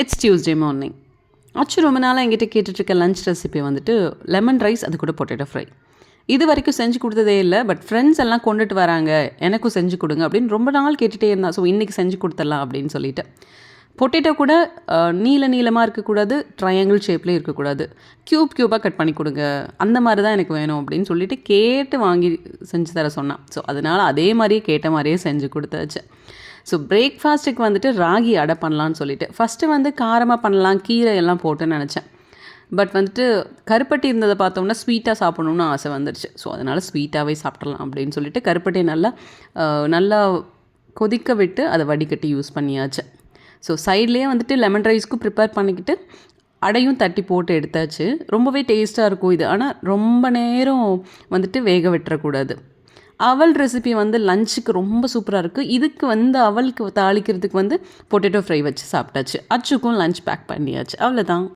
It's Tuesday morning. அச்சு ரொம்ப நாளாக என்கிட்ட கேட்டுட்ருக்க லஞ்ச் ரெசிபி வந்துட்டு லெமன் ரைஸ், அது கூட பொட்டேட்டோ ஃப்ரை. இது வரைக்கும் செஞ்சு கொடுத்ததே இல்லை. பட் ஃப்ரெண்ட்ஸ் எல்லாம் கொண்டுட்டு வராங்க, எனக்கும் செஞ்சு கொடுங்க அப்படின்னு ரொம்ப நாள் கேட்டுகிட்டே இருந்தான். ஸோ இன்றைக்கி செஞ்சு கொடுத்துடலாம் அப்படின்னு சொல்லிட்டு. பொட்டேட்டோ கூட நீல நீளமாக இருக்கக்கூடாது, ட்ரையாங்கிள் ஷேப்லேயும் இருக்கக்கூடாது, க்யூபாக கட் பண்ணி கொடுங்க, அந்த மாதிரி தான் எனக்கு வேணும் அப்படின்னு சொல்லிட்டு கேட்டு வாங்கி செஞ்சு தர சொன்னான். ஸோ அதனால் அதே மாதிரியே கேட்ட மாதிரியே செஞ்சு கொடுத்தாச்சு. ஸோ பிரேக்ஃபாஸ்ட்டுக்கு வந்துட்டு ராகி அடை பண்ணலான்னு சொல்லிட்டு ஃபஸ்ட்டு வந்து காரமாக பண்ணலாம், கீரை எல்லாம் போட்டுன்னு நினச்சேன். பட் வந்துட்டு கருப்பட்டி இருந்ததை பார்த்தோம்னா ஸ்வீட்டாக சாப்பிடணுன்னு ஆசை வந்துடுச்சு. ஸோ அதனால் ஸ்வீட்டாகவே சாப்பிட்றலாம் அப்படின்னு சொல்லிட்டு கருப்பட்டியை நல்லா கொதிக்க விட்டு அதை வடிகட்டி யூஸ் பண்ணியாச்சு. ஸோ சைட்லேயே வந்துட்டு லெமன் ரைஸ்க்கும் ப்ரிப்பேர் பண்ணிக்கிட்டு அடையும் தட்டி போட்டு எடுத்தாச்சு. ரொம்பவே டேஸ்ட்டாக இருக்கும் இது. ஆனால் ரொம்ப நேரம் வந்துட்டு வேக விட்டுறக்கூடாது. அவல் ரெசிபி வந்து லஞ்சுக்கு ரொம்ப சூப்பராக இருக்குது. இதுக்கு வந்து அவலுக்கு தாளிக்கிறதுக்கு வந்து பொட்டேட்டோ ஃப்ரை வச்சு சாப்பிட்டாச்சு. அச்சுக்கும் லஞ்ச் பேக் பண்ணியாச்சு. அவ்வளோதான்.